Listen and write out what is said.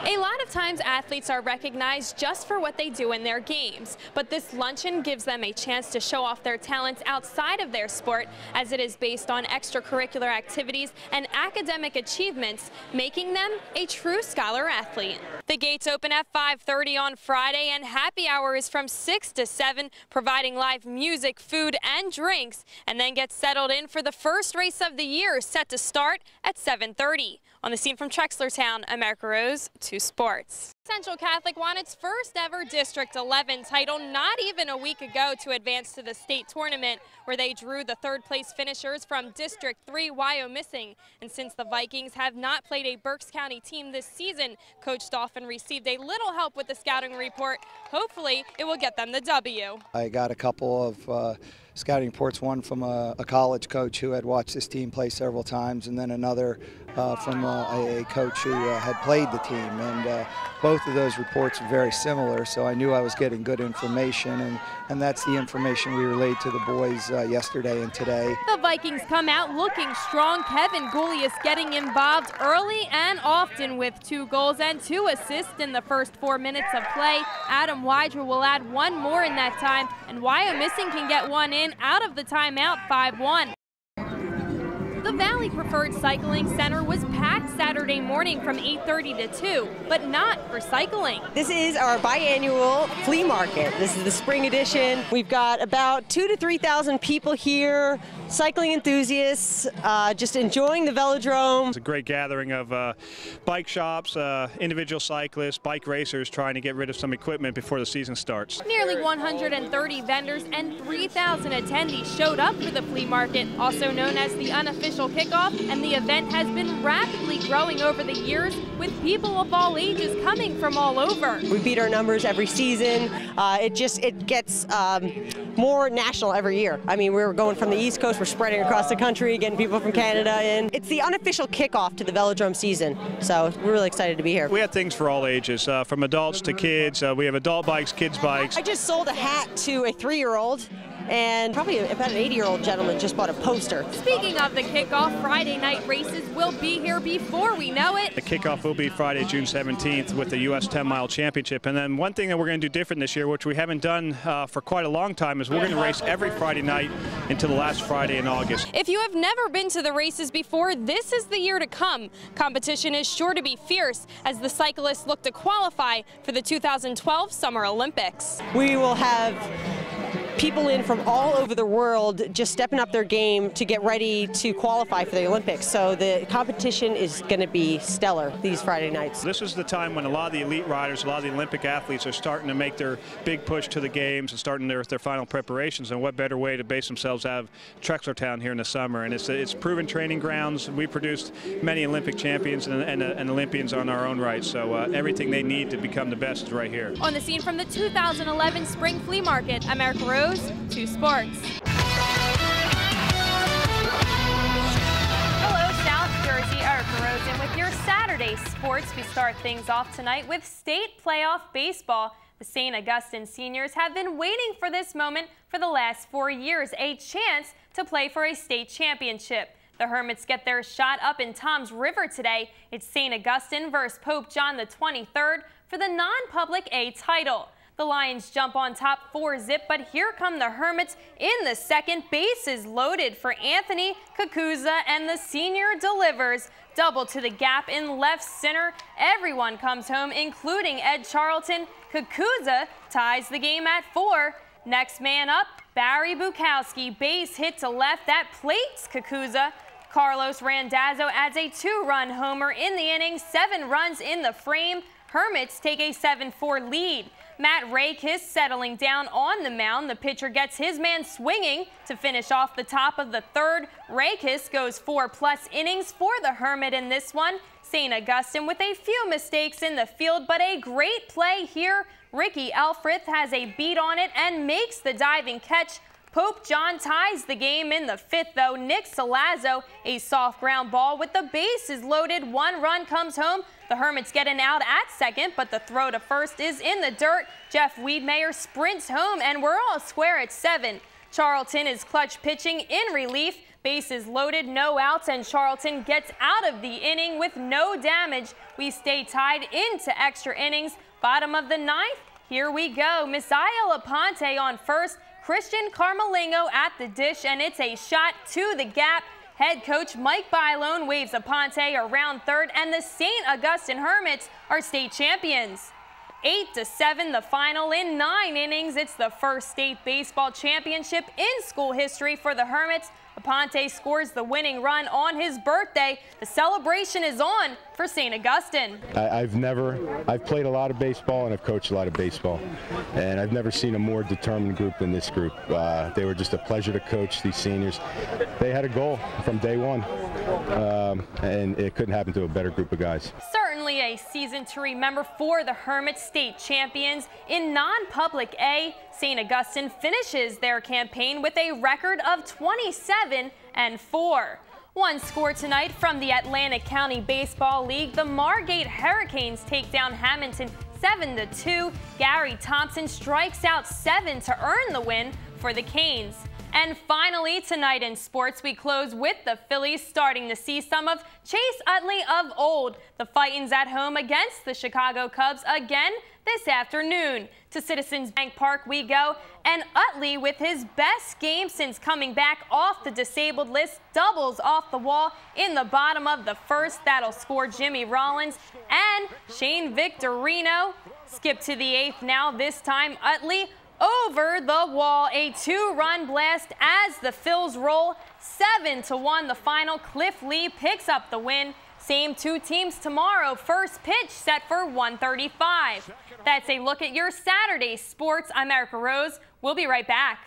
A lot of times athletes are recognized just for what they do in their games, but this luncheon gives them a chance to show off their talents outside of their sport, as it is based on extracurricular activities and academic achievements, making them a true scholar athlete. The gates open at 5:30 on Friday, and happy hour is from 6 to 7, providing live music, food, and drinks, and then get settled in for the first race of the year, set to start at 7:30. On the scene from Trexlertown, America Rose, 2 Sports. Central Catholic won its first ever District 11 title not even a week ago to advance to the state tournament, where they drew the third-place finishers from District 3 Wyomissing. And since the Vikings have not played a Berks County team this season, Coach Dolphin received a little help with the scouting report. Hopefully, it will get them the W. I got a couple of scouting reports, one from a college coach who had watched this team play several times, and then another from a coach who had played the team. And both of those reports are very similar, so I knew I was getting good information, and that's the information we relayed to the boys yesterday and today. The Vikings come out looking strong. Kevin Goulias getting involved early and often with 2 goals and 2 assists in the first 4 minutes of play. Adam Wydra will add 1 more in that time, and Wyomissing can get 1 in out of the timeout, 5-1. The Valley Preferred Cycling Center was packed Saturday morning from 8:30 to 2, but not for cycling. This is our biannual flea market. This is the spring edition. We've got about 2,000 to 3,000 people here, cycling enthusiasts, just enjoying the velodrome. It's a great gathering of bike shops, individual cyclists, bike racers trying to get rid of some equipment before the season starts. Nearly 130 vendors and 3,000 attendees showed up for the flea market, also known as the unofficial kickoff, and the event has been rapidly growing over the years, with people of all ages coming from all over. We beat our numbers every season. It gets more national every year. I mean, we're going from the East Coast, we're spreading across the country, getting people from Canada in. It's the unofficial kickoff to the velodrome season, so we're really excited to be here. We have things for all ages, from adults to kids. We have adult bikes, kids bikes. I just sold a hat to a 3-year-old, and probably about an 80-year-old gentleman just bought a poster. Speaking of the kickoff, Friday night races will be here before we know it. The kickoff will be Friday, June 17th with the U.S. 10-mile championship. And then one thing that we're going to do different this year, which we haven't done for quite a long time, is we're going to race every Friday night until the last Friday in August. If you have never been to the races before, this is the year to come. Competition is sure to be fierce as the cyclists look to qualify for the 2012 Summer Olympics. We will have people in from all over the world just stepping up their game to get ready to qualify for the Olympics. So the competition is going to be stellar these Friday nights. This is the time when a lot of the elite riders, a lot of the Olympic athletes are starting to make their big push to the games and starting their final preparations. And what better way to base themselves out of Trexlertown here in the summer? And it's proven training grounds. We produced many Olympic champions and Olympians on our own right. So everything they need to become the best is right here. On the scene from the 2011 Spring Flea Market, America Rose, 2 Sports. Hello, South Jersey, Erica Rosen with your Saturday sports. We start things off tonight with state playoff baseball. The St. Augustine seniors have been waiting for this moment for the last 4 years, a chance to play for a state championship. The Hermits get their shot up in Toms River today. It's St. Augustine versus Pope John the 23rd for the non-public A title. The Lions jump on top 4-zip, but here come the Hermits in the second. Bases loaded for Anthony Kakuza, and the senior delivers. Double to the gap in left center. Everyone comes home, including Ed Charlton. Kakuza ties the game at 4. Next man up, Barry Bukowski. Base hit to left. That plates Kakuza. Carlos Randazzo adds a 2-run homer in the inning. 7 runs in the frame. Hermits take a 7-4 lead. Matt Rakis settling down on the mound. The pitcher gets his man swinging to finish off the top of the 3rd. Rakis goes 4+ innings for the Hermit in this one. St. Augustine with a few mistakes in the field, but a great play here. Ricky Elfrith has a beat on it and makes the diving catch. Pope John ties the game in the 5th, though. Nick Salazzo, a soft ground ball with the bases loaded. 1 run comes home. The Hermits get an out at second, but the throw to first is in the dirt. Jeff Weedmayer sprints home, and we're all square at 7. Charlton is clutch pitching in relief. Bases loaded, no outs, and Charlton gets out of the inning with no damage. We stay tied into extra innings. Bottom of the ninth, here we go. Misael Aponte on first, Christian Carmelingo at the dish, and it's a shot to the gap. Head coach Mike Bailone waves Aponte around third, and the St. Augustine Hermits are state champions. 8-7 the final in 9 innings. It's the first state baseball championship in school history for the Hermits. Aponte scores the winning run on his birthday. The celebration is on for St. Augustine. I've played a lot of baseball and I've coached a lot of baseball, and I've never seen a more determined group than this group. They were just a pleasure to coach, these seniors. They had a goal from day one, and it couldn't happen to a better group of guys. Certainly a season to remember for the Hermit state champions. In non-public A, St. Augustine finishes their campaign with a record of 27-4. One score tonight from the Atlantic County Baseball League. The Margate Hurricanes take down Hamilton 7-2. Gary Thompson strikes out 7 to earn the win for the Canes. And finally, tonight in sports, we close with the Phillies starting to see some of Chase Utley of old. The Fightins at home against the Chicago Cubs again this afternoon. To Citizens Bank Park we go, and Utley, with his best game since coming back off the disabled list, doubles off the wall in the bottom of the first. That'll score Jimmy Rollins and Shane Victorino. Skip to the 8th now, this time Utley over the wall. A 2-run blast as the Phils roll. 7-1 the final. Cliff Lee picks up the win. Same two teams tomorrow. First pitch set for 1:35. That's a look at your Saturday sports. I'm Erica Rose. We'll be right back.